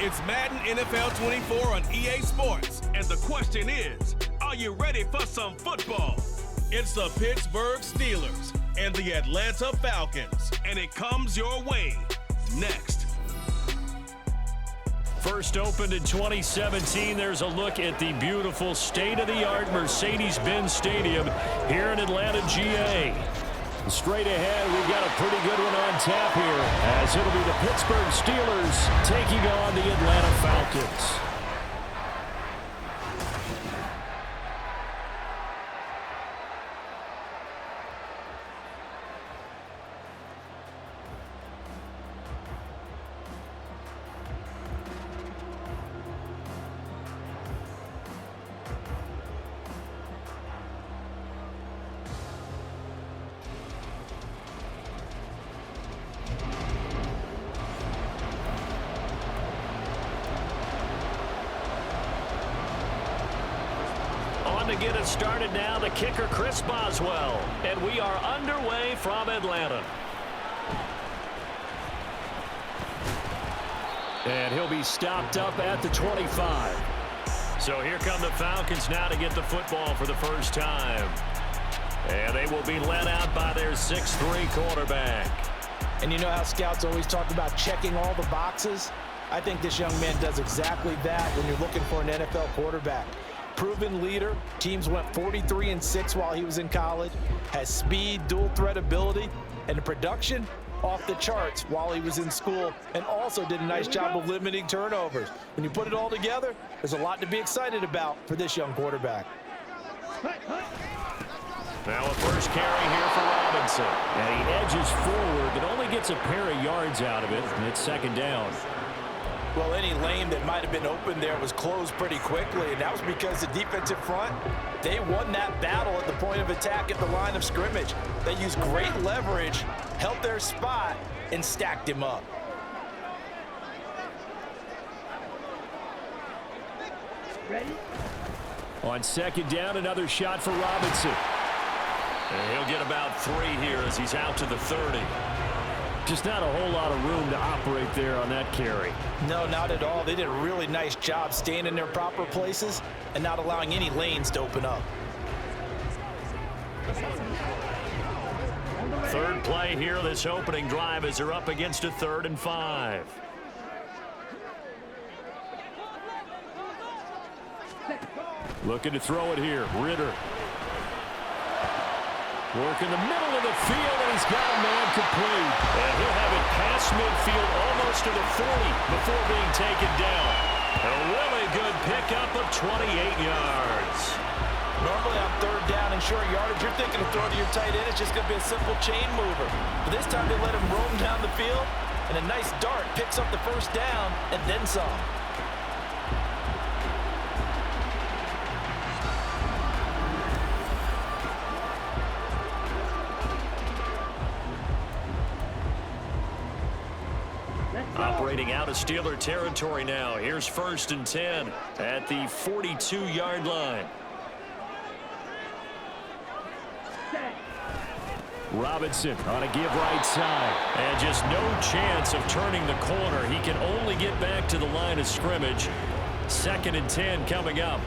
It's Madden NFL 24 on EA Sports. And the question is, are you ready for some football? It's the Pittsburgh Steelers and the Atlanta Falcons. And it comes your way next. First opened in 2017, there's a look at the beautiful state-of-the-art Mercedes-Benz Stadium here in Atlanta, GA. Straight ahead, we've got a pretty good one on tap here, as it'll be the Pittsburgh Steelers taking on the Atlanta Falcons. To get it started now, the kicker Chris Boswell, and we are underway from Atlanta. And he'll be stopped up at the 25. So here come the Falcons now to get the football for the first time. And they will be led out by their 6'3" quarterback. And you know how scouts always talk about checking all the boxes? I think this young man does exactly that when you're looking for an NFL quarterback. Proven leader. Teams went 43-6 while he was in college. Has speed, dual threat ability, and the production off the charts while he was in school, and also did a nice job of limiting turnovers. When you put it all together, there's a lot to be excited about for this young quarterback. Now a first carry here for Robinson. And he edges forward, but only gets a pair of yards out of it, and it's second down. Well, any lane that might have been open there was closed pretty quickly, and that was because the defensive front, they won that battle at the point of attack at the line of scrimmage. They used great leverage, held their spot, and stacked him up. Ready? On second down, another shot for Robinson. And he'll get about 3 here as he's out to the 30. Just not a whole lot of room to operate there on that carry. No, not at all. They did a really nice job staying in their proper places and not allowing any lanes to open up. Third play here, this opening drive, as they're up against a 3rd and 5. Looking to throw it here, Ritter. Work in the middle of the field, and he's got a man complete. And he'll have it past midfield almost to the 40 before being taken down. A really good pickup of 28 yards. Normally on 3rd down and short yardage, you're thinking of throwing to your tight end. It's just going to be a simple chain mover. But this time they let him roam down the field, and a nice dart picks up the first down and then some. Operating out of Steeler territory now. Here's 1st and 10 at the 42-yard line. Robinson on a give right side. And just no chance of turning the corner. He can only get back to the line of scrimmage. 2nd and 10 coming up.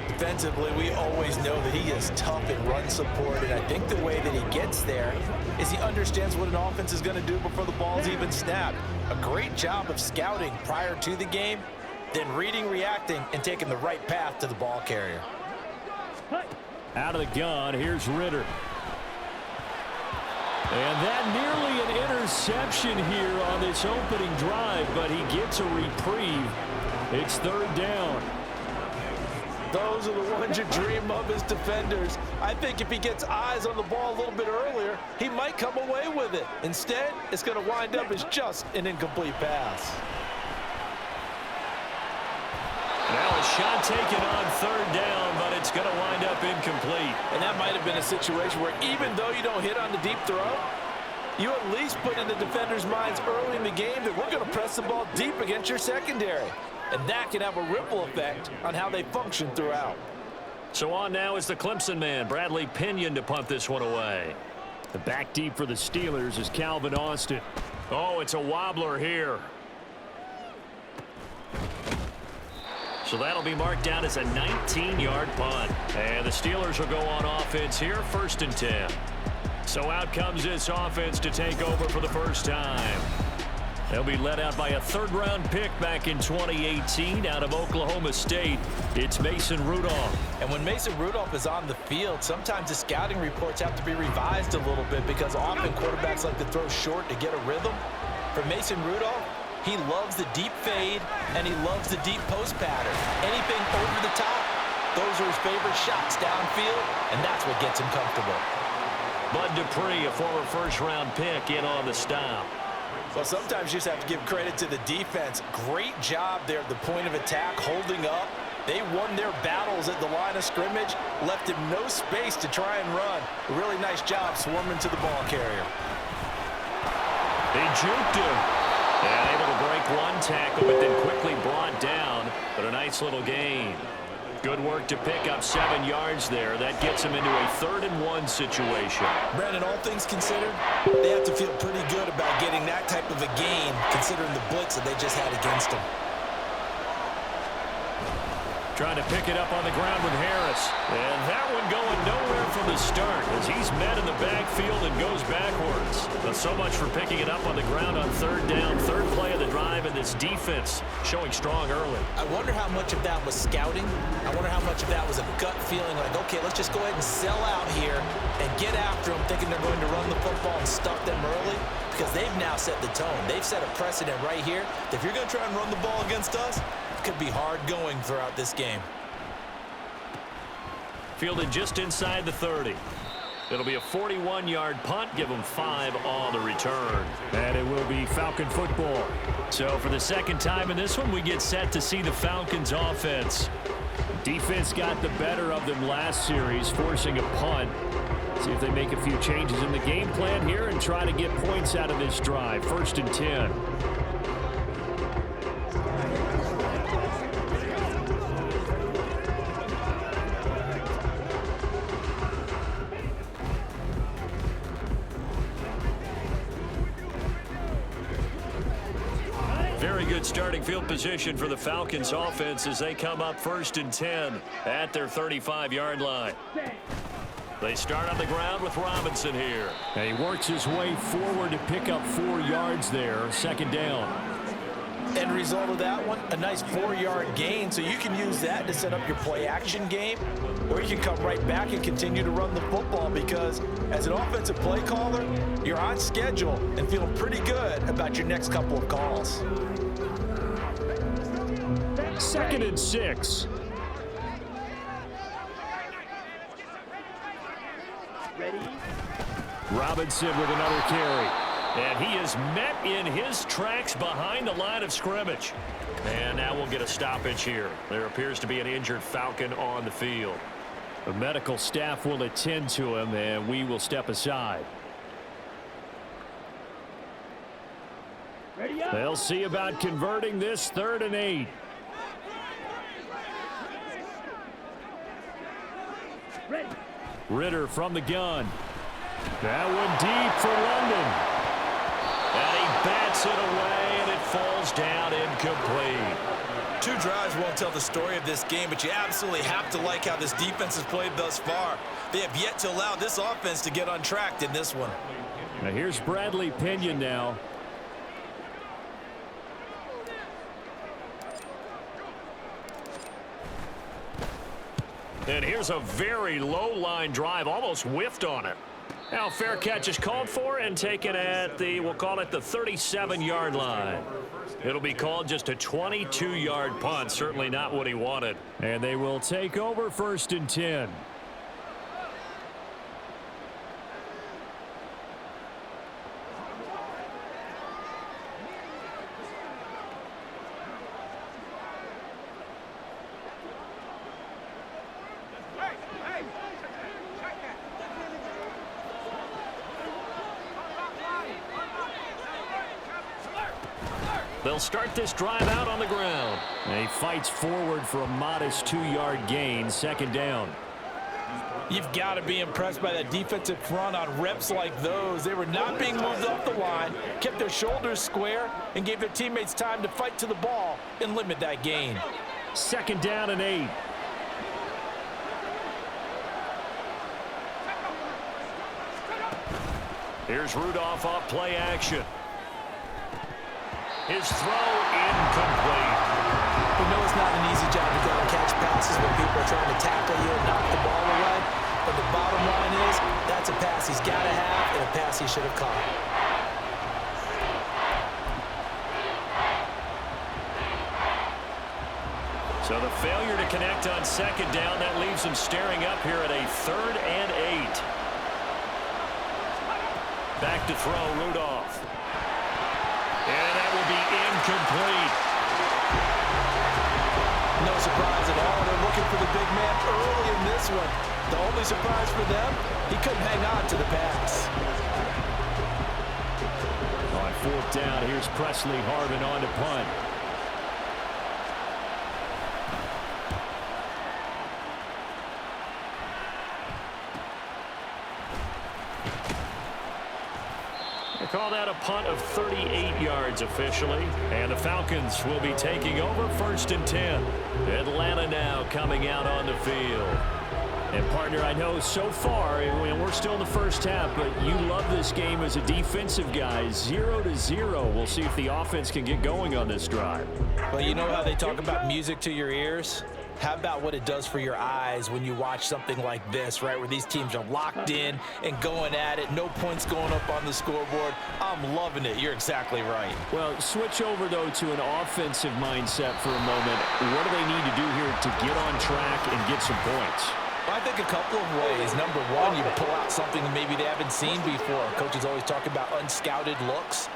Defensively, we always know that he is tough in run support, and I think the way that he gets there is he understands what an offense is going to do before the ball's even snapped. A great job of scouting prior to the game, then reading, reacting, and taking the right path to the ball carrier. Out of the gun, here's Ritter. And that nearly an interception here on this opening drive, but he gets a reprieve. It's 3rd down. Those are the ones you dream of as defenders. I think if he gets eyes on the ball a little bit earlier, he might come away with it. Instead, it's going to wind up as just an incomplete pass. Now a shot taken on 3rd down, but it's going to wind up incomplete. And that might have been a situation where even though you don't hit on the deep throw, you at least put in the defender's minds early in the game that we're going to press the ball deep against your secondary. And that can have a ripple effect on how they function throughout. So on now is the Clemson man, Bradley Pinion, to punt this one away. The back deep for the Steelers is Calvin Austin. Oh, it's a wobbler here. So that'll be marked down as a 19-yard punt. And the Steelers will go on offense here, 1st and 10. So out comes this offense to take over for the first time. They'll be led out by a 3rd-round pick back in 2018 out of Oklahoma State. It's Mason Rudolph. And when Mason Rudolph is on the field, sometimes the scouting reports have to be revised a little bit because often quarterbacks like to throw short to get a rhythm. For Mason Rudolph, he loves the deep fade, and he loves the deep post pattern. Anything over the top, those are his favorite shots downfield, and that's what gets him comfortable. Bud Dupree, a former 1st-round pick, in on the stop. Well, sometimes you just have to give credit to the defense. Great job there at the point of attack, holding up. They won their battles at the line of scrimmage, left him no space to try and run. A really nice job swarming to the ball carrier. They juked him. And able to break one tackle, but then quickly brought down. But a nice little gain. Good work to pick up 7 yards there. That gets him into a 3rd and 1 situation. Brandon, all things considered, they have to feel pretty good about getting that type of a gain, considering the blitz that they just had against them. Trying to pick it up on the ground with Harris. And that one going nowhere from the start as he's met in the backfield and goes backwards. But so much for picking it up on the ground on 3rd down. 3rd play of the drive, and this defense showing strong early. I wonder how much of that was scouting. I wonder how much of that was a gut feeling like, okay, let's just go ahead and sell out here and get after them, thinking they're going to run the football and stuff them early. Because they've now set the tone. They've set a precedent right here. If you're going to try and run the ball against us, could be hard going throughout this game. Fielded just inside the 30. It'll be a 41-yard punt. Give them 5 on the return. And it will be Falcon football. So for the 2nd time in this one, we get set to see the Falcons offense. Defense got the better of them last series, forcing a punt. See if they make a few changes in the game plan here and try to get points out of this drive. 1st and 10. Very good starting field position for the Falcons offense as they come up 1st and 10 at their 35-yard line. They start on the ground with Robinson here. And he works his way forward to pick up 4 yards there, 2nd down. End result of that one, a nice 4-yard gain, so you can use that to set up your play-action game, or you can come right back and continue to run the football because as an offensive play caller, you're on schedule and feeling pretty good about your next couple of calls. 2nd and 6. Robinson with another carry. And he is met in his tracks behind the line of scrimmage. And now we'll get a stoppage here. There appears to be an injured Falcon on the field. The medical staff will attend to him, and we will step aside. They'll see about converting this 3rd and 8. Ritter from the gun. That one deep for London. And he bats it away, and it falls down incomplete. 2 drives won't tell the story of this game, but you absolutely have to like how this defense has played thus far. They have yet to allow this offense to get untracked in this one. Now here's Bradley Pinion now. And here's a very low line drive, almost whiffed on it. Now fair catch is called for and taken at the, we'll call it the 37-yard line. It'll be called just a 22-yard punt, certainly not what he wanted. And they will take over 1st and 10. They'll start this drive out on the ground. And he fights forward for a modest 2-yard gain, 2nd down. You've got to be impressed by that defensive front on reps like those. They were not being moved off the line, kept their shoulders square, and gave their teammates time to fight to the ball and limit that gain. 2nd down and 8. Here's Rudolph off play action. His throw incomplete. We know it's not an easy job to go and catch passes when people are trying to tackle you and knock the ball away. But the bottom line is, that's a pass he's got to have and a pass he should have caught. So the failure to connect on 2nd down, that leaves him staring up here at a 3rd and 8. Back to throw, Rudolph. And that will be incomplete. No surprise at all. They're looking for the big man early in this one. The only surprise for them, he couldn't hang on to the pass. On 4th down, here's Presley Harvin on to punt. Call that a punt of 38 yards officially. And the Falcons will be taking over 1st and 10. Atlanta now coming out on the field. And, partner, I know so far, we're still in the first half, but you love this game as a defensive guy. 0-0. We'll see if the offense can get going on this drive. Well, you know how they talk about music to your ears? How about what it does for your eyes when you watch something like this, right, where these teams are locked in and going at it, no points going up on the scoreboard? I'm loving it. You're exactly right. Well, switch over, though, to an offensive mindset for a moment. What do they need to do here to get on track and get some points? Well, I think a couple of ways. Number one, you pull out something maybe they haven't seen before. Coaches always talk about unscouted looks.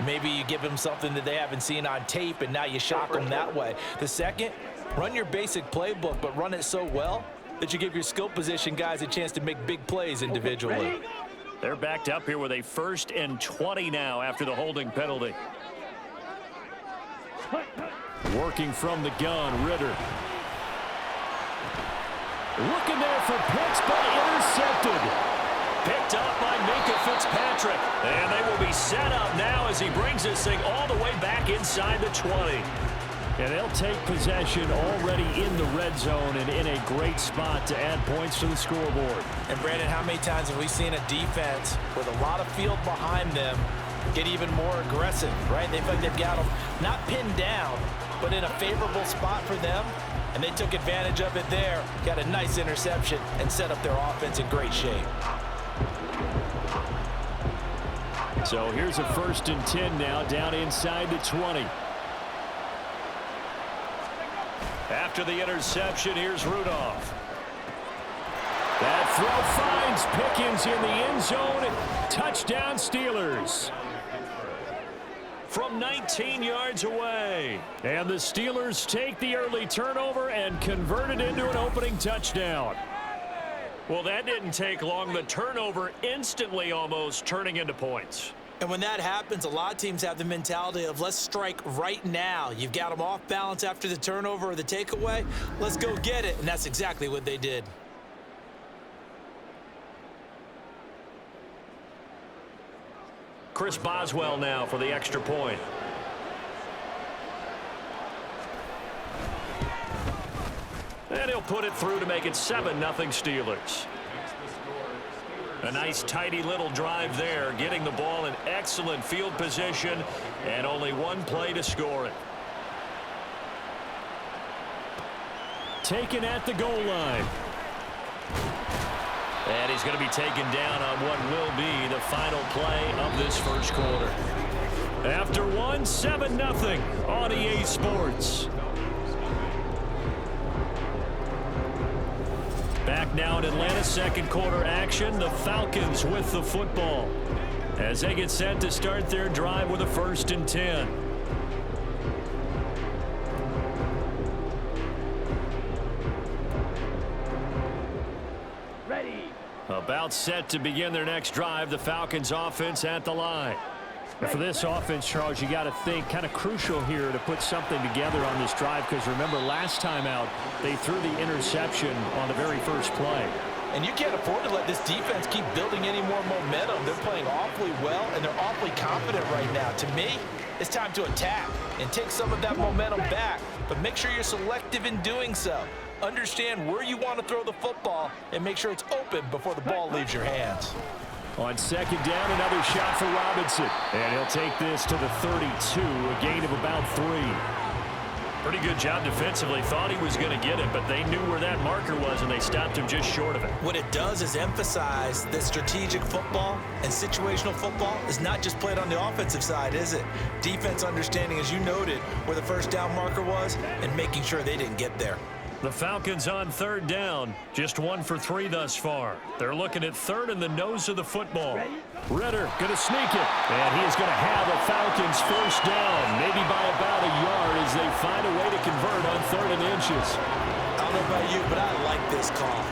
Maybe you give them something that they haven't seen on tape, and now you shock them that way. The second, run your basic playbook, but run it so well that you give your skill position guys a chance to make big plays individually. They're backed up here with a 1st and 20 now after the holding penalty. Working from the gun, Ritter. Looking there for Pitts, but intercepted. Picked up by Minka Fitzpatrick. And they will be set up now as he brings this thing all the way back inside the 20. And they'll take possession already in the red zone and in a great spot to add points to the scoreboard. And, Brandon, how many times have we seen a defense with a lot of field behind them get even more aggressive, right? They feel like they've got them not pinned down, but in a favorable spot for them. And they took advantage of it there, got a nice interception, and set up their offense in great shape. So here's a 1st and 10 now, down inside the 20. After the interception, here's Rudolph. That throw finds Pickens in the end zone. Touchdown, Steelers. From 19 yards away. And the Steelers take the early turnover and convert it into an opening touchdown. Well, that didn't take long. The turnover instantly almost turning into points. And when that happens, a lot of teams have the mentality of let's strike right now. You've got them off balance after the turnover or the takeaway. Let's go get it. And that's exactly what they did. Chris Boswell now for the extra point. And he'll put it through to make it 7-0 Steelers. A nice tidy little drive there, getting the ball in excellent field position and only one play to score it. Taken at the goal line. And he's going to be taken down on what will be the final play of this first quarter. After one, 7-0 on EA Sports. Back now in Atlanta's second quarter action, the Falcons with the football as they get set to start their drive with a 1st and 10. Ready. About set to begin their next drive, the Falcons offense at the line. And for this offense, Charles, you got to think kind of crucial here to put something together on this drive, because remember last time out they threw the interception on the very first play. And you can't afford to let this defense keep building any more momentum. They're playing awfully well, and they're awfully confident right now. To me, it's time to attack and take some of that momentum back but make sure you're selective in doing so. Understand where you want to throw the football and make sure it's open before the ball leaves your hands. On second down, another shot for Robinson. And he'll take this to the 32, a gain of about 3. Pretty good job defensively. Thought he was going to get it, but they knew where that marker was, and they stopped him just short of it. What it does is emphasize that strategic football and situational football is not just played on the offensive side, is it? Defense understanding, as you noted, where the first down marker was and making sure they didn't get there. The Falcons on third down, just 1 for 3 thus far. They're looking at third in the nose of the football. Ritter going to sneak it, and he is going to have a Falcons first down, maybe by about a yard as they find a way to convert on 3rd and inches. I don't know about you, but I like this call.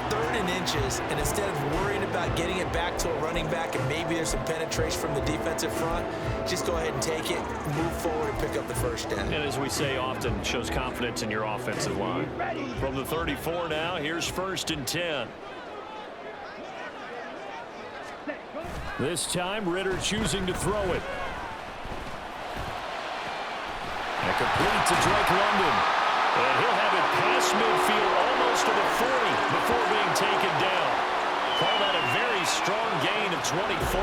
3rd and inches, and instead of worrying about getting it back to a running back and maybe there's some penetration from the defensive front, just go ahead and take it, move forward, and pick up the first down. And as we say often, shows confidence in your offensive line. From the 34 now, here's 1st and 10. This time, Ritter choosing to throw it. And complete to Drake London. And he'll have it past midfield almost to the 40 before being taken down. Call that a very strong gain of 24.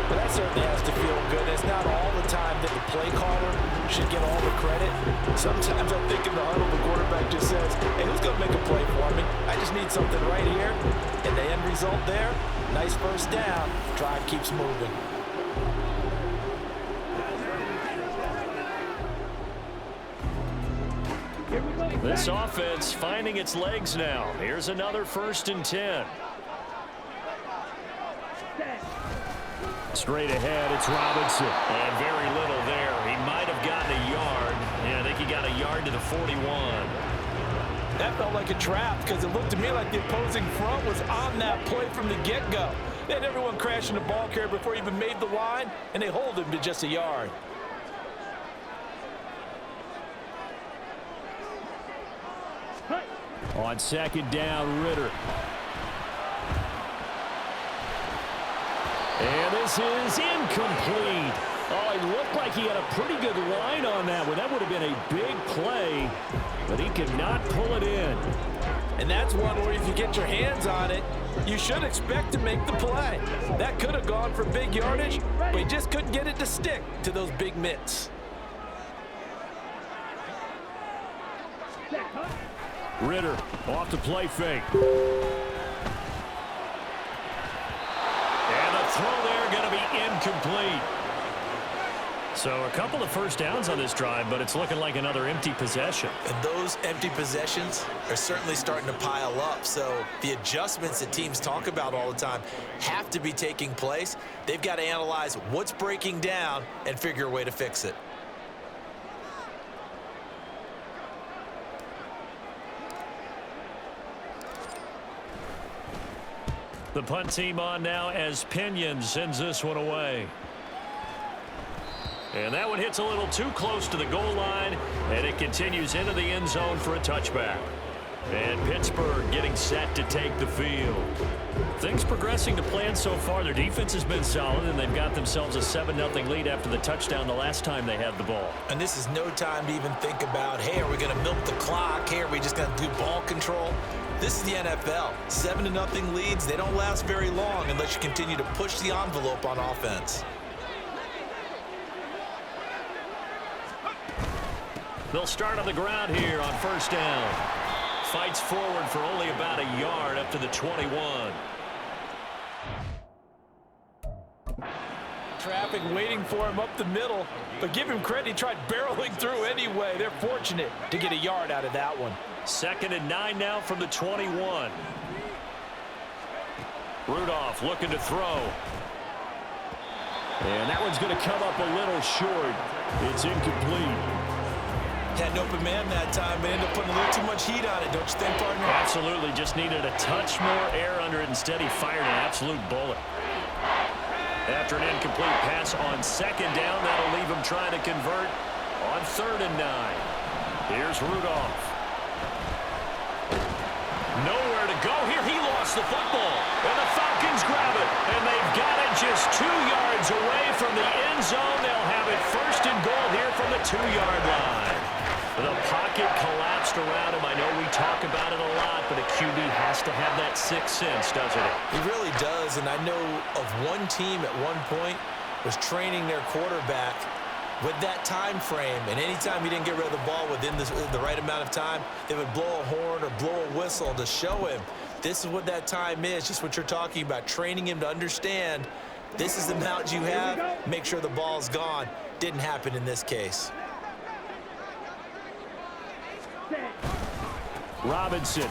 But that certainly has to feel good. It's not all the time that the play caller should get all the credit. Sometimes I think in the huddle, the quarterback just says, hey, who's going to make a play for me? I just need something right here. And the end result there, nice first down. Drive keeps moving. This offense finding its legs now. Here's another 1st and 10. Straight ahead, it's Robinson. And very little there. He might have gotten a yard. Yeah, I think he got a yard to the 41. That felt like a trap because it looked to me like the opposing front was on that play from the get-go. They had everyone crashing the ball carrier before he even made the line, and they hold him to just a yard. On second down, Ritter. And this is incomplete. Oh, it looked like he had a pretty good line on that one. That would have been a big play, but he could not pull it in. And that's one where if you get your hands on it, you should expect to make the play. That could have gone for big yardage, but he just couldn't get it to stick to those big mitts. Ritter off the play fake. And the throw there going to be incomplete. So a couple of first downs on this drive, but it's looking like another empty possession. And those empty possessions are certainly starting to pile up. So the adjustments that teams talk about all the time have to be taking place. They've got to analyze what's breaking down and figure a way to fix it. The punt team on now as Pinion sends this one away. And that one hits a little too close to the goal line, and it continues into the end zone for a touchback. And Pittsburgh getting set to take the field. Things progressing to plan so far. Their defense has been solid, and they've got themselves a 7-0 lead after the touchdown the last time they had the ball. And this is no time to even think about, hey, are we going to milk the clock? Hey, are we just going to do ball control? This is the NFL. 7-0 leads, they don't last very long unless you continue to push the envelope on offense. They'll start on the ground here on first down. Fights forward for only about a yard up to the 21. Traffic waiting for him up the middle, but give him credit, he tried barreling through anyway. They're fortunate to get a yard out of that one. 2nd and 9 now from the 21. Rudolph looking to throw. And that one's going to come up a little short. It's incomplete. Had an open man that time, but ended up putting a little too much heat on it, don't you think, partner? Absolutely. Just needed a touch more air under it. Instead, he fired an absolute bullet. After an incomplete pass on 2nd down, that'll leave him trying to convert on 3rd and 9. Here's Rudolph. Nowhere to go here. He lost the football. And the Falcons grab it. And they've got it just 2 yards away from the end zone. They'll have it 1st and goal here from the 2-yard line. The pocket collapsed around him. I know we talk about it a lot, but a QB has to have that sixth sense, doesn't it? He really does, and I know of one team at one point was training their quarterback with that time frame, and anytime he didn't get rid of the ball within the right amount of time, they would blow a horn or blow a whistle to show him this is what that time is, just what you're talking about, training him to understand this is the amount you have, make sure the ball's gone. Didn't happen in this case. Robinson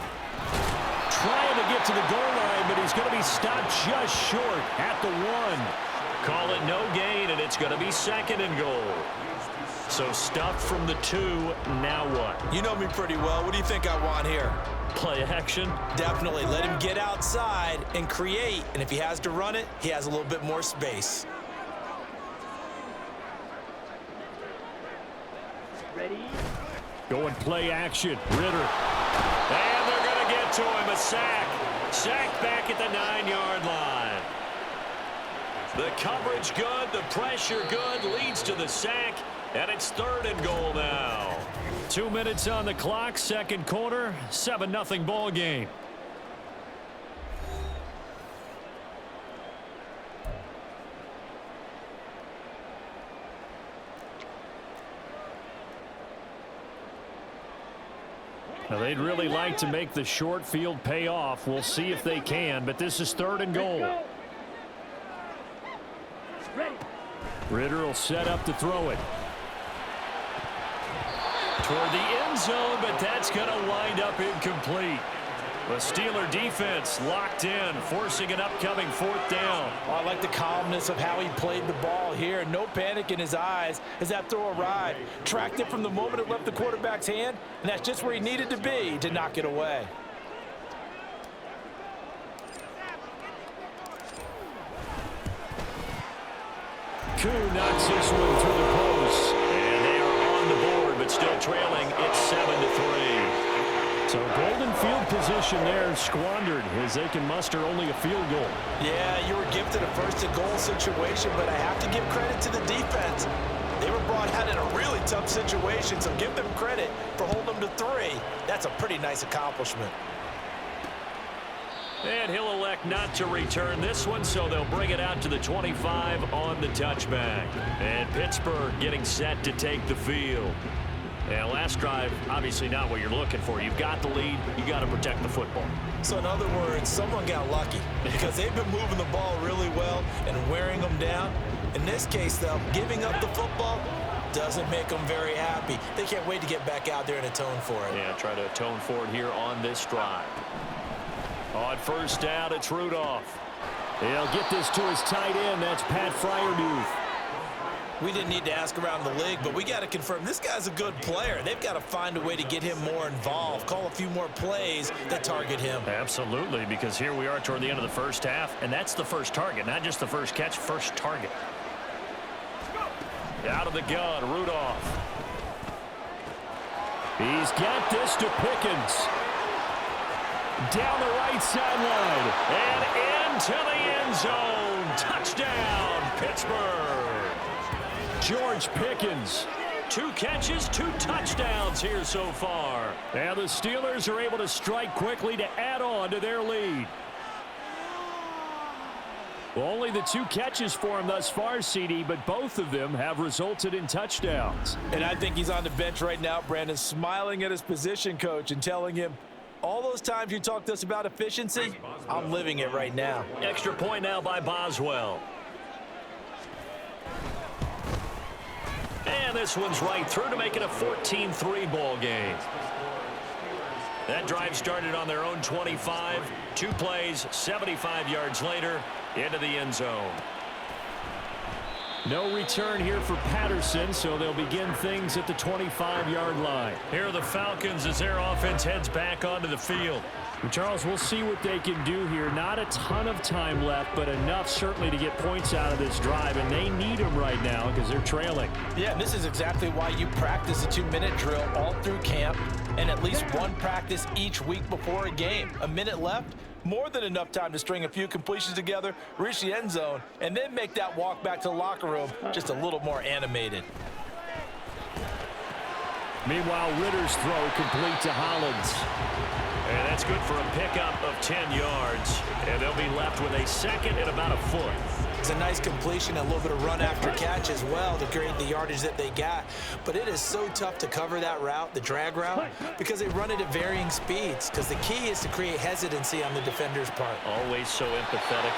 trying to get to the goal line, but he's going to be stopped just short at the 1. Call it no gain, and it's going to be 2nd and goal. So stuffed from the 2, now what? You know me pretty well. What do you think I want here? Play action? Definitely. Let him get outside and create, and if he has to run it, he has a little bit more space. Ready? Going play action. Ritter. And they're going to get to him. A sack. Sack back at the 9-yard line. The coverage good. The pressure good. Leads to the sack. And it's 3rd and goal now. 2 minutes on the clock. 2nd quarter. 7-0 ball game. Now, they'd really like to make the short field pay off. We'll see if they can, but this is 3rd and goal. Ritter will set up to throw it. Toward the end zone, but that's going to wind up incomplete. The Steeler defense locked in, forcing an upcoming 4th down. Oh, I like the calmness of how he played the ball here. No panic in his eyes as that throw arrived. Tracked it from the moment it left the quarterback's hand, and that's just where he needed to be to knock it away. Koo knocks this one through the post, and they are on the board, but still trailing. It's 7-3. So golden field position there squandered as they can muster only a field goal. Yeah, you were gifted a 1st and goal situation, but I have to give credit to the defense. They were brought out in a really tough situation, so give them credit for holding them to 3. That's a pretty nice accomplishment. And he'll elect not to return this one, so they'll bring it out to the 25 on the touchback. And Pittsburgh getting set to take the field. Yeah, last drive, obviously not what you're looking for. You've got the lead. You got to protect the football. So in other words, someone got lucky because they've been moving the ball really well and wearing them down. In this case, though, giving up the football doesn't make them very happy. They can't wait to get back out there and atone for it. Yeah, try to atone for it here on this drive. On 1st down, it's Rudolph. He'll get this to his tight end. That's Pat Fryermuth. We didn't need to ask around the league, but we got to confirm this guy's a good player. They've got to find a way to get him more involved, call a few more plays that target him. Absolutely, because here we are toward the end of the 1st half, and that's the first target, not just the first catch, first target. Out of the gun, Rudolph. He's got this to Pickens. Down the right sideline, and into the end zone. Touchdown, Pittsburgh. George Pickens, 2 catches, 2 touchdowns here so far. And the Steelers are able to strike quickly to add on to their lead. Well, only the 2 catches for him thus far, CD, but both of them have resulted in touchdowns. And I think he's on the bench right now, Brandon, smiling at his position coach and telling him, all those times you talked to us about efficiency, I'm living it right now. Extra point now by Boswell. And this one's right through to make it a 14-3 ball game. That drive started on their own 25. 2 plays, 75 yards later, into the end zone. No return here for Patterson, so they'll begin things at the 25-yard line. Here are the Falcons as their offense heads back onto the field. And Charles, we'll see what they can do here. Not a ton of time left, but enough certainly to get points out of this drive, and they need them right now because they're trailing. Yeah, and this is exactly why you practice a 2-minute drill all through camp and at least 1 practice each week before a game. A minute left, more than enough time to string a few completions together, reach the end zone, and then make that walk back to the locker room just a little more animated. Meanwhile, Ritter's throw complete to Hollins. And that's good for a pickup of 10 yards. And they'll be left with a second and about a foot. It's a nice completion, a little bit of run after catch as well to create the yardage that they got. But it is so tough to cover that route, the drag route, because they run it at varying speeds. Because the key is to create hesitancy on the defender's part. Always so empathetic.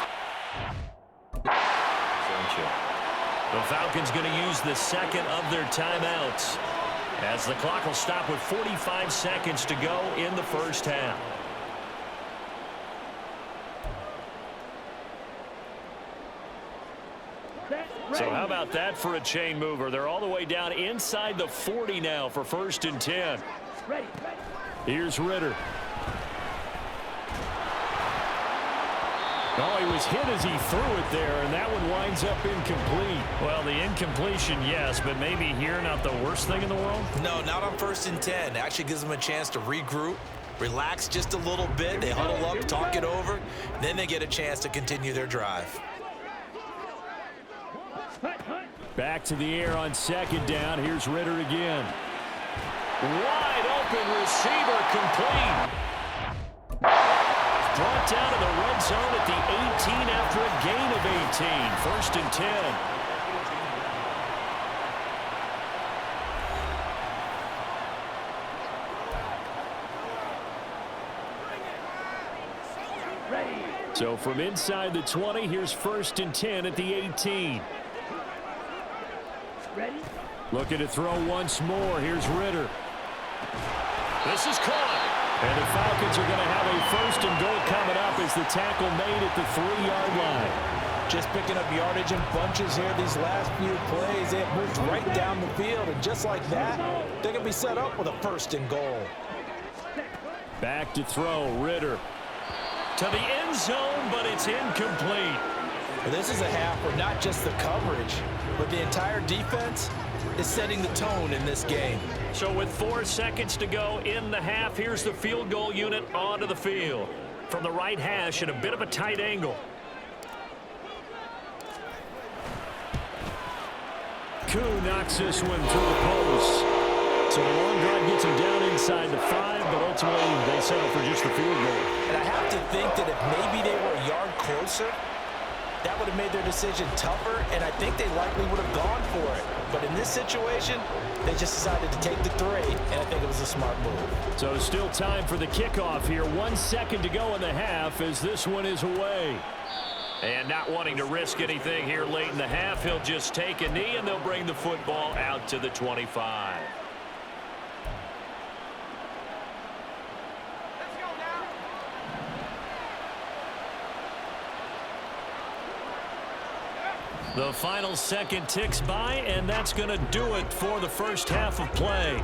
The Falcons going to use the second of their timeouts, as the clock will stop with 45 seconds to go in the first half. So how about that for a chain mover? They're all the way down inside the 40 now for 1st and 10. Here's Ritter. Oh, he was hit as he threw it there, and that one winds up incomplete. Well, the incompletion, yes, but maybe here not the worst thing in the world? No, not on 1st and 10. It actually gives them a chance to regroup, relax just a little bit. They huddle up, talk it over, then they get a chance to continue their drive. Back to the air on 2nd down. Here's Ritter again. Wide open receiver, complete. Brought down in the red zone at the 18 after a gain of 18. 1st and 10. So from inside the 20, here's 1st and 10 at the 18. Looking to throw once more. Here's Ritter. This is caught. And the Falcons are going to have a 1st and goal coming up as the tackle made at the 3-yard line. Just picking up yardage in bunches here these last few plays. They have moved right down the field, and just like that, they're going to be set up with a 1st and goal. Back to throw, Ritter. To the end zone, but it's incomplete. Well, this is a half where not just the coverage, but the entire defense is setting the tone in this game. So with 4 seconds to go in the half, here's the field goal unit onto the field. From the right hash at a bit of a tight angle. Koo knocks this one through the post. So the long drive gets him down inside the 5, but ultimately they settle for just the field goal. And I have to think that if maybe they were a yard closer, that would have made their decision tougher, and I think they likely would have gone for it. But in this situation, they just decided to take the 3, and I think it was a smart move. So still time for the kickoff here. 1 second to go in the half as this one is away. And not wanting to risk anything here late in the half, he'll just take a knee, and they'll bring the football out to the 25. The final second ticks by, and that's going to do it for the first half of play.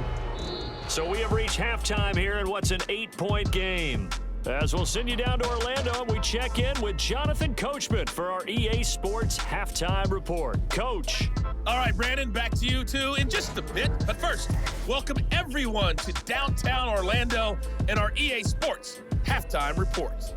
So we have reached halftime here in what's an 8-point game. As we'll send you down to Orlando, we check in with Jonathan Coachman for our EA Sports Halftime Report. Coach. All right, Brandon, back to you two in just a bit. But first, welcome everyone to downtown Orlando and our EA Sports Halftime Report.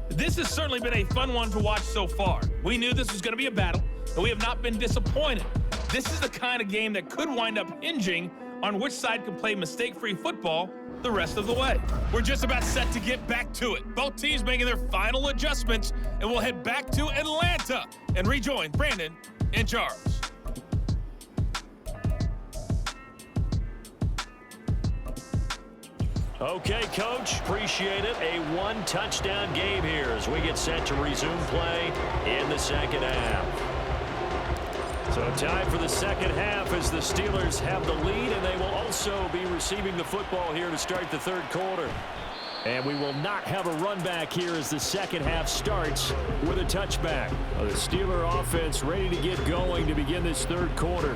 This has certainly been a fun one to watch so far. We knew this was going to be a battle, and we have not been disappointed. This is the kind of game that could wind up hinging on which side can play mistake-free football the rest of the way. We're just about set to get back to it. Both teams making their final adjustments, and we'll head back to Atlanta and rejoin Brandon and Charles. Okay, Coach, appreciate it. A 1-touchdown game here as we get set to resume play in the second half. So time for the second half as the Steelers have the lead, and they will also be receiving the football here to start the third quarter. And we will not have a run back here as the second half starts with a touchback. The Steeler offense ready to get going to begin this third quarter.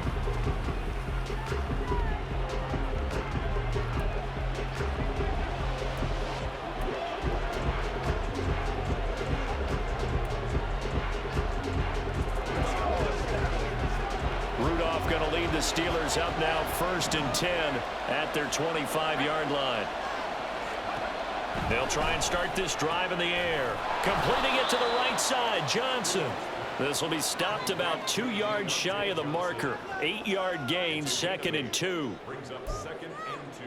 Going to lead the Steelers up now 1st and 10 at their 25-yard line. They'll try and start this drive in the air. Completing it to the right side, Johnson. This will be stopped about 2 yards shy of the marker. 8-yard gain, 2nd and 2. Brings up 2nd and 2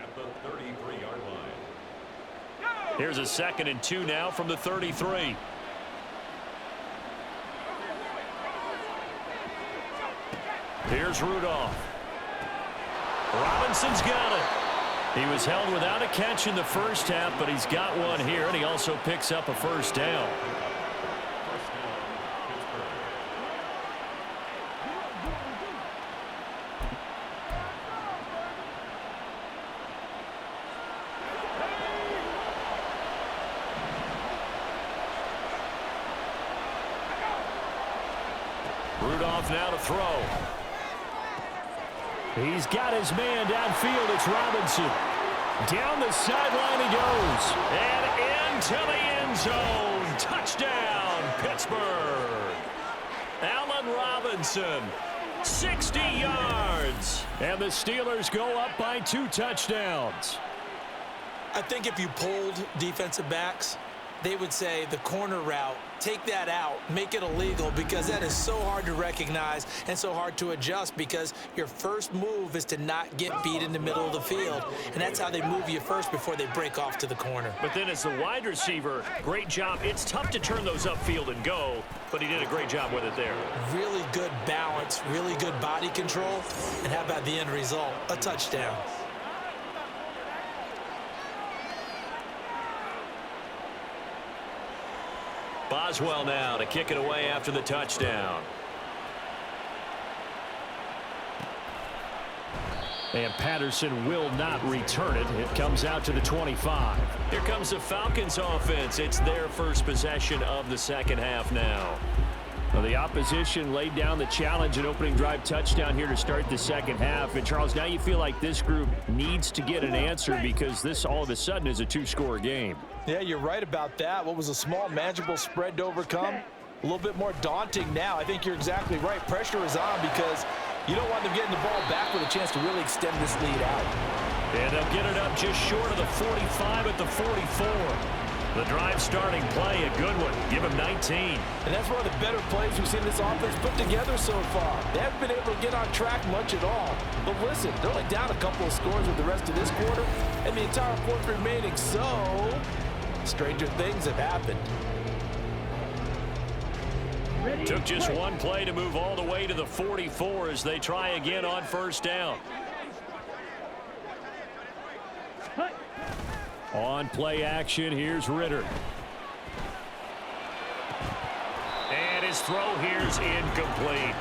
at the 33-yard line. Here's a 2nd and 2 now from the 33. Here's Rudolph. Robinson's got it. He was held without a catch in the first half, but he's got one here, and he also picks up a first down. Rudolph now to throw. He's got his man downfield. It's Robinson. Down the sideline he goes. And into the end zone. Touchdown, Pittsburgh. Allen Robinson, 60 yards. And the Steelers go up by 2 touchdowns. I think if you polled defensive backs, they would say the corner route, take that out, make it illegal, because that is so hard to recognize and so hard to adjust, because your first move is to not get beat in the middle of the field, and that's how they move you first before they break off to the corner. But then as the wide receiver, great job. It's tough to turn those upfield and go, but he did a great job with it there. Really good balance, really good body control, and how about the end result? A touchdown. Boswell now to kick it away after the touchdown. And Patterson will not return it. It comes out to the 25. Here comes the Falcons offense. It's their first possession of the second half now. Well, the opposition laid down the challenge and opening drive touchdown here to start the second half. And, Charles, now you feel like this group needs to get an answer, because this all of a sudden is a 2-score game. Yeah, you're right about that. What was a small, manageable spread to overcome, a little bit more daunting now. I think you're exactly right. Pressure is on, because you don't want them getting the ball back with a chance to really extend this lead out. And they'll get it up just short of the 45 at the 44. The drive starting play, a good one. Give him 19. And that's one of the better plays we've seen this offense put together so far. They haven't been able to get on track much at all. But listen, they're only down a couple of scores with the rest of this quarter, and the entire fourth remaining. So, stranger things have happened. Took just one play to move all the way to the 44 as they try again on first down. On play action, here's Ritter. And his throw here's incomplete.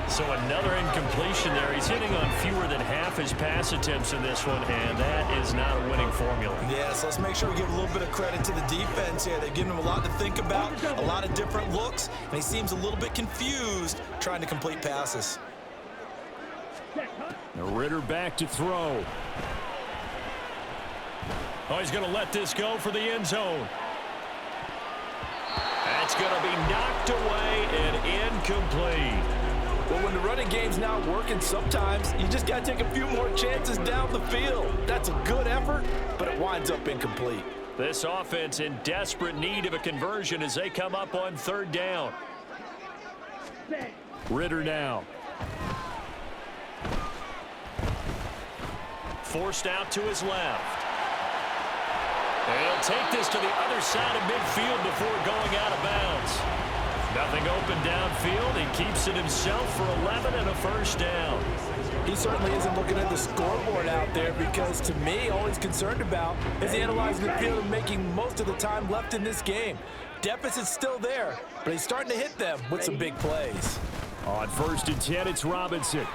So another incompletion there. He's hitting on fewer than half his pass attempts in this one, and that is not a winning formula. Yes, let's make sure we give a little bit of credit to the defense here. They've given him a lot to think about, a lot of different looks, and he seems a little bit confused trying to complete passes. Ritter back to throw. Oh, he's going to let this go for the end zone. That's going to be knocked away and incomplete. Well, when the running game's not working, sometimes you just got to take a few more chances down the field. That's a good effort, but it winds up incomplete. This offense in desperate need of a conversion as they come up on third down. Ritter now. Forced out to his left. He'll take this to the other side of midfield before going out of bounds. Nothing open downfield. He keeps it himself for 11 and a first down. He certainly isn't looking at the scoreboard out there, because to me, all he's concerned about is analyzing the field and making most of the time left in this game. Deficit's still there, but he's starting to hit them with some big plays. On 1st and 10, it's Robinson.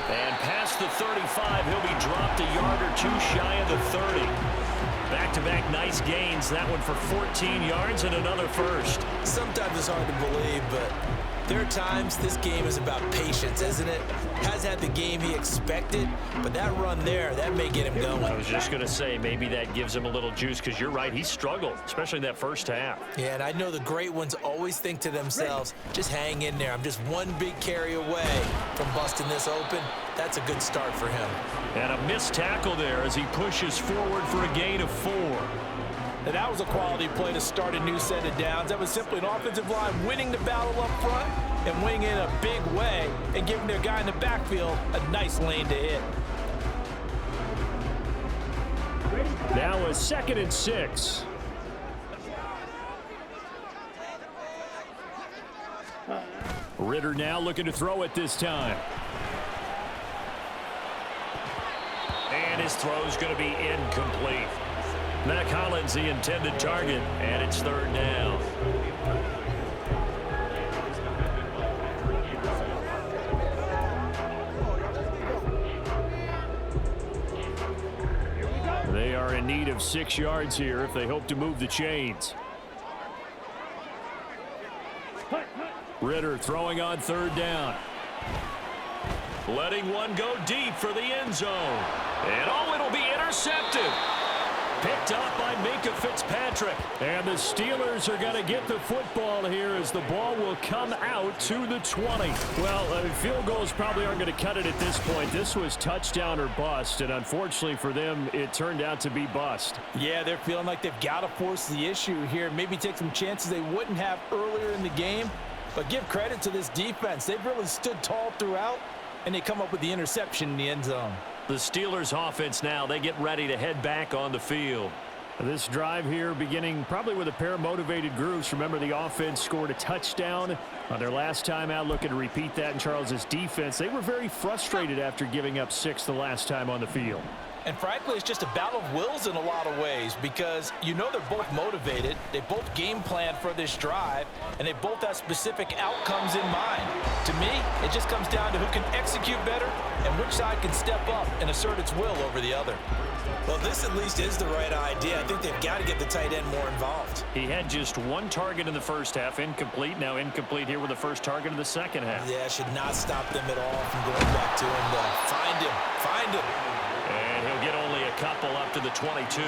And past the 35, he'll be dropped a yard or two shy of the 30. Back-to-back nice gains. That one for 14 yards and another first. Sometimes it's hard to believe, but there are times this game is about patience, isn't it? Has had the game he expected, but that run there, that may get him going. I was just going to say, maybe that gives him a little juice, because you're right, he struggled, especially in that first half. Yeah, and I know the great ones always think to themselves, just hang in there. I'm just one big carry away from busting this open. That's a good start for him. And a missed tackle there as he pushes forward for a gain of 4. And that was a quality play to start a new set of downs. That was simply an offensive line winning the battle up front and wing in a big way and giving their guy in the backfield a nice lane to hit. Now a 2nd and 6. Ritter now looking to throw it this time. And his throw's going to be incomplete. Mac Hollins the intended target, and it's 3rd down. They are in need of 6 yards here if they hope to move the chains. Ritter throwing on 3rd down. Letting one go deep for the end zone. And it'll be intercepted. Picked up by Minka Fitzpatrick. And the Steelers are going to get the football here as the ball will come out to the 20. Well, field goals probably aren't going to cut it at this point. This was touchdown or bust, and unfortunately for them, it turned out to be bust. Yeah, they're feeling like they've got to force the issue here. Maybe take some chances they wouldn't have earlier in the game. But give credit to this defense. They've really stood tall throughout, and they come up with the interception in the end zone. The Steelers offense now, they get ready to head back on the field. This drive here beginning probably with a pair of motivated groups. Remember, the offense scored a touchdown on their last time out, looking to repeat that in Charles's defense. They were very frustrated after giving up 6 the last time on the field. And frankly, it's just a battle of wills in a lot of ways because you know they're both motivated, they both game plan for this drive, and they both have specific outcomes in mind. To me, it just comes down to who can execute better and which side can step up and assert its will over the other. Well, this at least is the right idea. I think they've got to get the tight end more involved. He had just 1 target in the first half, incomplete. Now incomplete here with the first target in the second half. Yeah, should not stop them at all from going back to him. Find him. And he'll get only a couple up to the 22.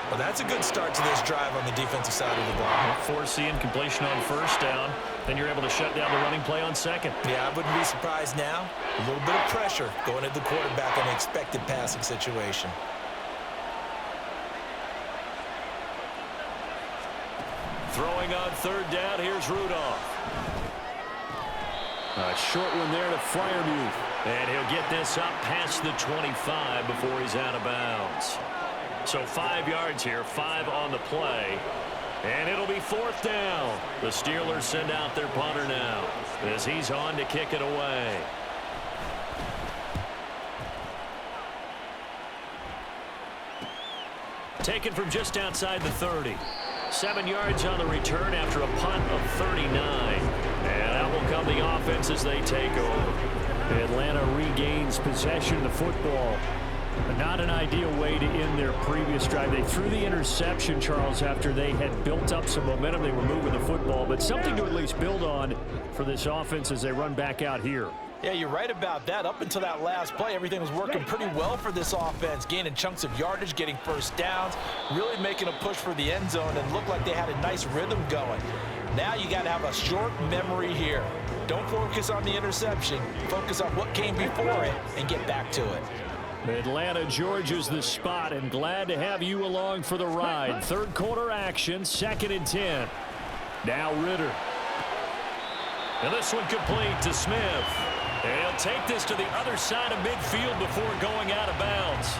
Well, that's a good start to this drive on the defensive side of the ball. Force the incompletion on first down. Then you're able to shut down the running play on second. Yeah, I wouldn't be surprised now. A little bit of pressure going at the quarterback in an expected passing situation. Throwing on 3rd down, here's Rudolph. A short one there to Freiermuth. And he'll get this up past the 25 before he's out of bounds. So 5 yards here, 5 on the play. And it'll be 4th down. The Steelers send out their punter now as he's on to kick it away. Taken from just outside the 30. 7 yards on the return after a punt of 39. And out will come the offense as they take over. Atlanta regains possession of the football. But not an ideal way to end their previous drive. They threw the interception, Charles, after they had built up some momentum. They were moving the football, but something to at least build on for this offense as they run back out here. Yeah, you're right about that. Up until that last play, everything was working pretty well for this offense, gaining chunks of yardage, getting first downs, really making a push for the end zone, and looked like they had a nice rhythm going. Now you got to have a short memory here. Don't focus on the interception. Focus on what came before it and get back to it. Atlanta, Georgia's the spot, and glad to have you along for the ride. 3rd quarter action, 2nd and 10. Now Ritter. And this one complete to Smith. And he'll take this to the other side of midfield before going out of bounds.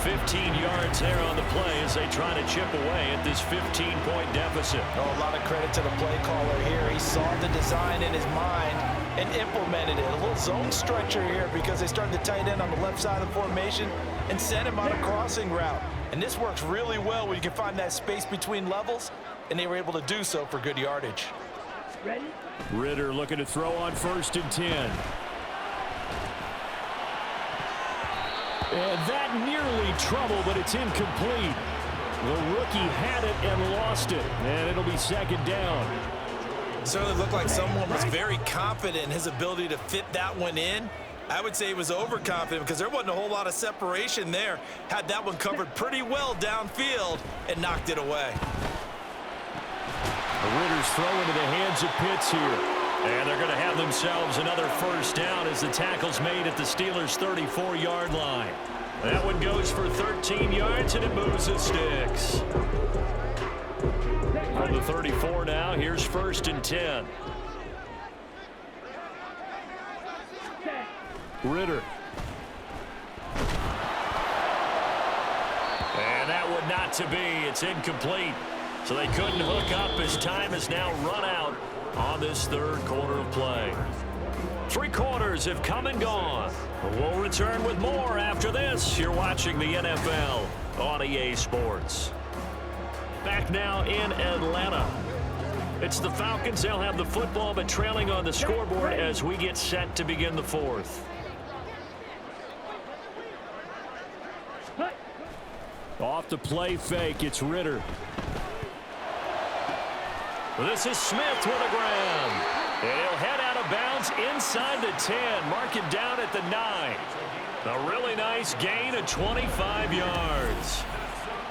15 yards there on the play as they try to chip away at this 15-point deficit. Oh, a lot of credit to the play caller here. He saw the design in his mind and implemented it. A little zone stretcher here because they started the tight end on the left side of the formation and sent him on a crossing route. And this works really well when you can find that space between levels, and they were able to do so for good yardage. Ready? Ritter looking to throw on 1st and 10. And that nearly trouble, but it's incomplete. The rookie had it and lost it, and it'll be 2nd down. Certainly looked like someone was very confident in his ability to fit that one in. I would say he was overconfident because there wasn't a whole lot of separation there. Had that one covered pretty well downfield and knocked it away. The Ritters throw into the hands of Pitts here. And they're going to have themselves another first down as the tackle's made at the Steelers' 34-yard line. That one goes for 13 yards, and it moves the sticks. From the 34 now, here's 1st and 10. Ritter. And that would not to be. It's incomplete. So they couldn't hook up as time has now run out on this third quarter of play. 3 quarters have come and gone. We'll return with more after this. You're watching the NFL on EA Sports. Back now in Atlanta. It's the Falcons. They'll have the football, but trailing on the scoreboard as we get set to begin the fourth. Off the play fake, it's Ritter. This is Smith with a grab. And he'll head out of bounds inside the 10. Mark it down at the 9. A really nice gain of 25 yards.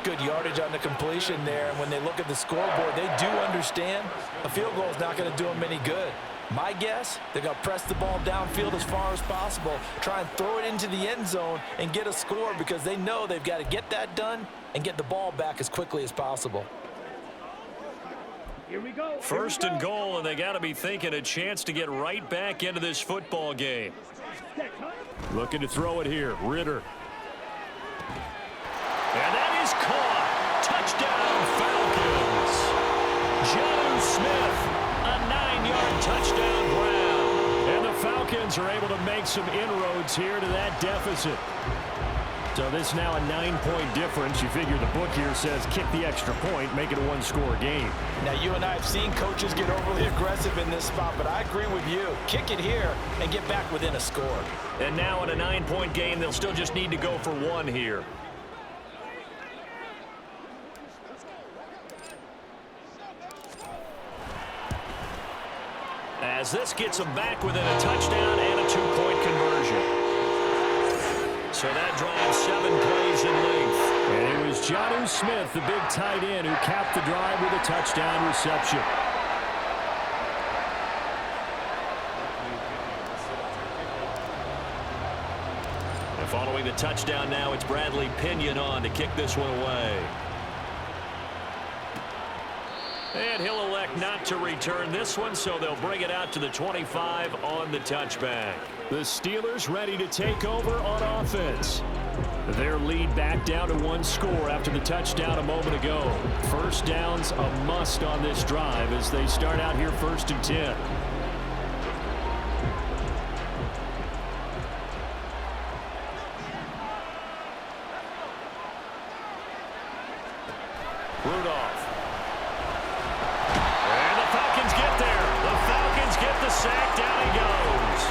Good yardage on the completion there. And when they look at the scoreboard, they do understand a field goal is not going to do them any good. My guess, they're going to press the ball downfield as far as possible, try and throw it into the end zone and get a score because they know they've got to get that done and get the ball back as quickly as possible. Here we go. First and goal, and they got to be thinking a chance to get right back into this football game. Looking to throw it here, Ritter. And that is caught. Touchdown, Falcons. Jonnu Smith, a 9-yard touchdown grab. And the Falcons are able to make some inroads here to that deficit. So this is now a 9-point difference. You figure the book here says kick the extra point, make it a 1-score game. Now, you and I have seen coaches get overly aggressive in this spot, but I agree with you. Kick it here and get back within a score. And now in a 9-point game, they'll still just need to go for 1 here. As this gets them back within a touchdown and a 2-point conversion. So that drives 7 plays in length. And it was Jonnu Smith, the big tight end, who capped the drive with a touchdown reception. And following the touchdown now, it's Bradley Pinion on to kick this one away. And he'll elect not to return this one, so they'll bring it out to the 25 on the touchback. The Steelers ready to take over on offense. Their lead back down to 1 score after the touchdown a moment ago. First down's a must on this drive as they start out here 1st and 10. Rudolph. And the Falcons get there. The Falcons get the sack. Down he goes.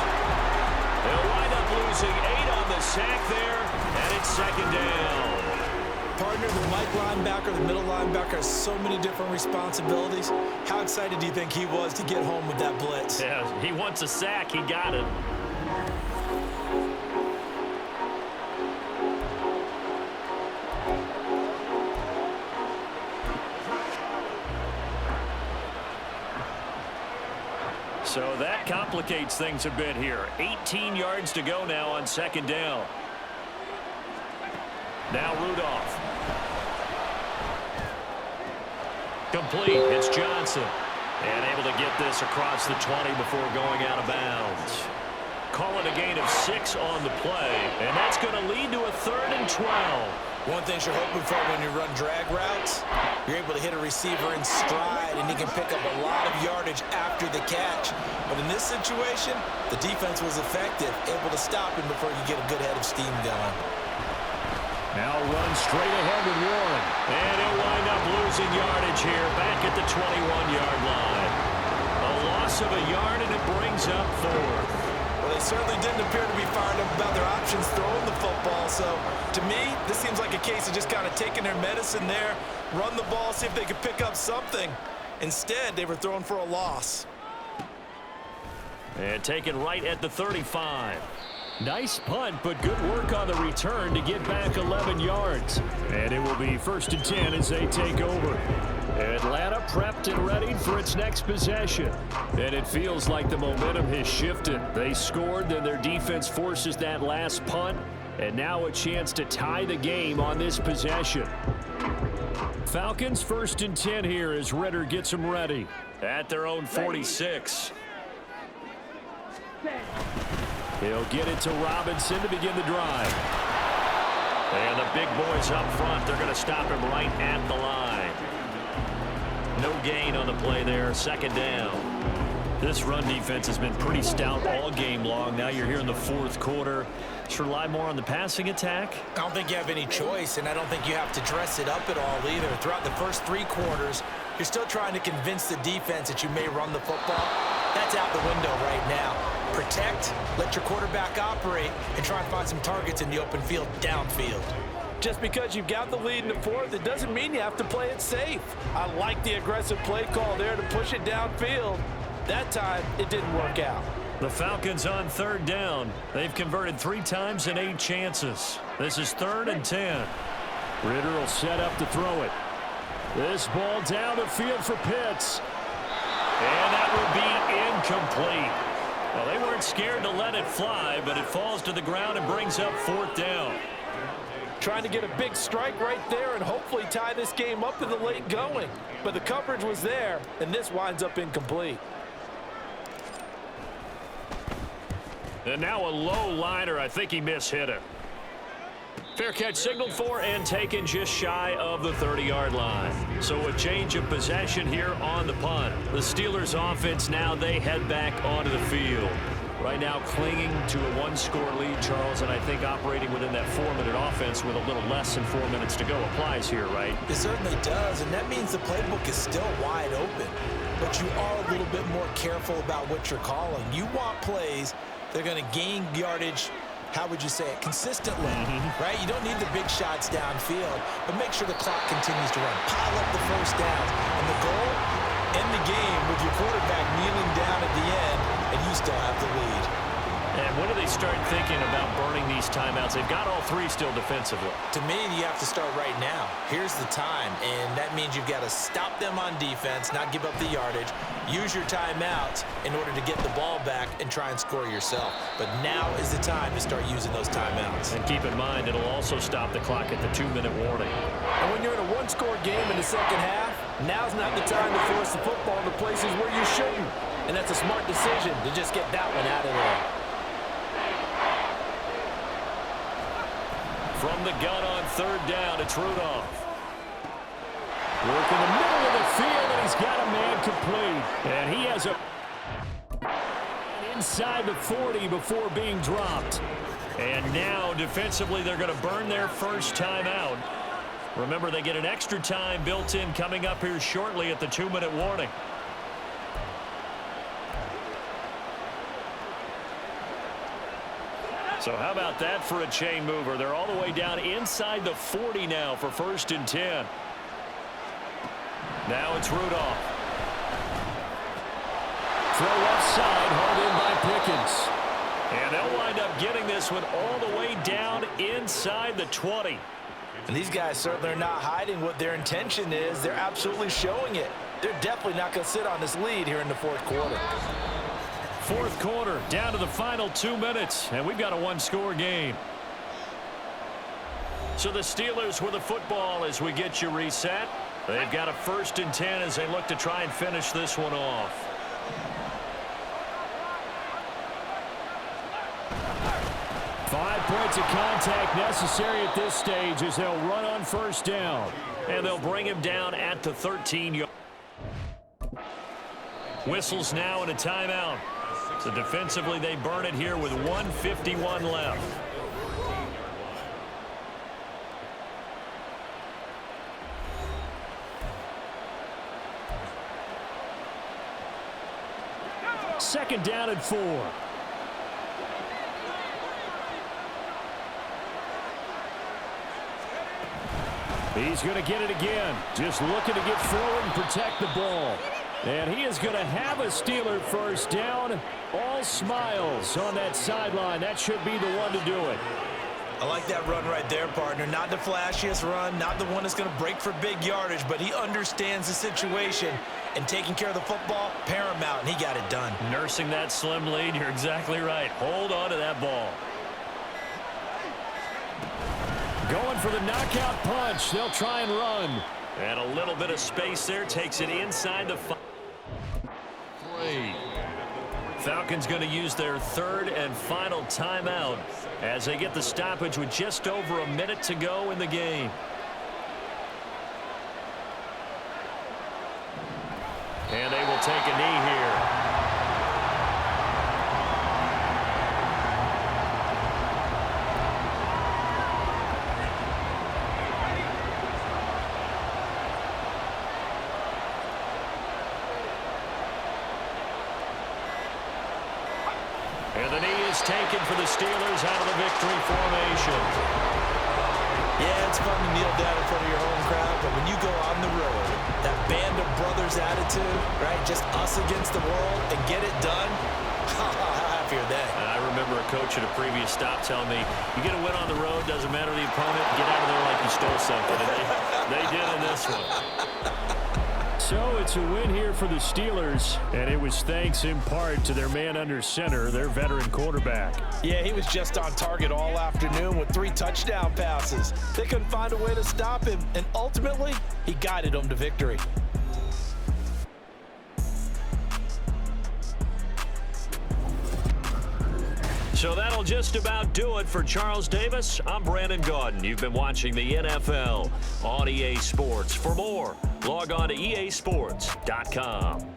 They'll wind up losing 8 on the sack there, and it's 2nd down. Partner, the Mike linebacker, the middle linebacker has so many different responsibilities. How excited do you think he was to get home with that blitz? Yeah, he wants a sack. He got it. So that complicates things a bit here. 18 yards to go now on 2nd down. Now Rudolph. Complete. It's Johnson. And able to get this across the 20 before going out of bounds. Call it a gain of 6 on the play. And that's going to lead to a 3rd and 12. One thing you're hoping for when you run drag routes, you're able to hit a receiver in stride, and he can pick up a lot of yardage after the catch. But in this situation, the defense was effective, able to stop him before you get a good head of steam going. Now run straight ahead with Warren. And he'll wind up losing yardage here back at the 21-yard line. A loss of a yard, and it brings up 4th. Well, they certainly didn't appear to be fired up about their options throwing the football. So, to me, this seems like a case of just kind of taking their medicine there, run the ball, see if they could pick up something. Instead, they were throwing for a loss. And taken right at the 35. Nice punt, but good work on the return to get back 11 yards. And it will be 1st and 10 as they take over. Atlanta prepped and ready for its next possession. And it feels like the momentum has shifted. They scored, then their defense forces that last punt. And now a chance to tie the game on this possession. Falcons 1st and 10 here as Ritter gets them ready. At their own 46. He'll get it to Robinson to begin the drive. And the big boys up front, they're going to stop him right at the line. No gain on the play there, second down. This run defense has been pretty stout all game long. Now you're here in the fourth quarter. Should rely more on the passing attack? I don't think you have any choice, and I don't think you have to dress it up at all either. Throughout the first 3 quarters, you're still trying to convince the defense that you may run the football. That's out the window right now. Protect, let your quarterback operate, and try and find some targets in the open field downfield. Just because you've got the lead in the fourth, it doesn't mean you have to play it safe. I like the aggressive play call there to push it downfield. That time, it didn't work out. The Falcons on third down. They've converted 3 times in 8 chances. This is 3rd and 10. Ritter will set up to throw it. This ball down the field for Pitts. And that will be incomplete. Well, they weren't scared to let it fly, but it falls to the ground and brings up 4th down. Trying to get a big strike right there and hopefully tie this game up in the late going. But the coverage was there, and this winds up incomplete. And now a low liner. I think he mishit it. Fair catch signaled for and taken just shy of the 30-yard line. So a change of possession here on the punt. The Steelers offense now, they head back onto the field. Right now clinging to a 1-score lead, Charles, and I think operating within that 4-minute offense with a little less than 4 minutes to go applies here, right? It certainly does, and that means the playbook is still wide open. But you are a little bit more careful about what you're calling. You want plays that are going to gain yardage, how would you say it, consistently, right? You don't need the big shots downfield, but make sure the clock continues to run. Pile up the first downs. And the goal, end the game with your quarterback kneeling down at the end, and you still have the lead. And when do they start thinking about burning these timeouts? They've got all 3 still defensively. To me, you have to start right now. Here's the time, and that means you've got to stop them on defense, not give up the yardage, use your timeouts in order to get the ball back and try and score yourself. But now is the time to start using those timeouts. And keep in mind, it'll also stop the clock at the 2-minute warning. And when you're in a 1-score game in the second half, now's not the time to force the football to places where you shouldn't. And that's a smart decision to just get that one out of there. From the gun on third down, it's Rudolph. Work in the middle of the field, and he's got a man complete. And he has a inside the 40 before being dropped. And now, defensively, they're going to burn their first timeout. Remember, they get an extra time built in coming up here shortly at the 2-minute warning. So how about that for a chain mover? They're all the way down inside the 40 now for 1st and 10. Now it's Rudolph. Throw left side, hauled in by Pickens. And they'll wind up getting this one all the way down inside the 20. And these guys certainly are not hiding what their intention is. They're absolutely showing it. They're definitely not going to sit on this lead here in the fourth quarter. Fourth quarter, down to the final 2 minutes, and we've got a 1-score game. So the Steelers with the football as we get you reset. They've got a 1st and 10 as they look to try and finish this one off. Five points of contact necessary at this stage as they'll run on 1st down. And they'll bring him down at the 13-yard. Whistles now and a timeout. So defensively, they burn it here with 1:51 left. Second down and 4. He's going to get it again. Just looking to get forward and protect the ball. And he is going to have a Steeler 1st down. All smiles on that sideline. That should be the one to do it. I like that run right there, partner. Not the flashiest run, not the one that's going to break for big yardage, but he understands the situation, and taking care of the football, paramount, and he got it done. Nursing that slim lead, you're exactly right. Hold on to that ball. Going for the knockout punch. They'll try and run. And a little bit of space there takes it inside the 5. Falcons going to use their third and final timeout as they get the stoppage with just over a minute to go in the game. And they will take a knee here. And the knee is taken for the Steelers out of the victory formation. Yeah, it's fun to kneel down in front of your home crowd, but when you go on the road, that band of brothers attitude, right, just us against the world, and get it done, how happy are they? I remember a coach at a previous stop telling me, you get a win on the road, doesn't matter the opponent, get out of there like you stole something. And they did in this one. So it's a win here for the Steelers, and it was thanks in part to their man under center, their veteran quarterback. Yeah, he was just on target all afternoon with 3 touchdown passes. They couldn't find a way to stop him, and ultimately, he guided them to victory. So that'll just about do it for Charles Davis. I'm Brandon Gaudin. You've been watching the NFL on EA Sports. For more, log on to easports.com.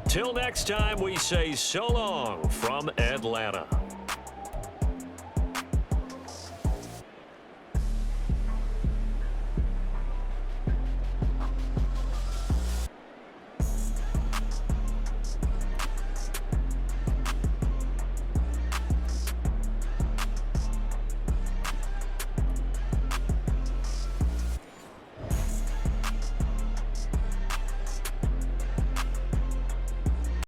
Till next time, we say so long from Atlanta.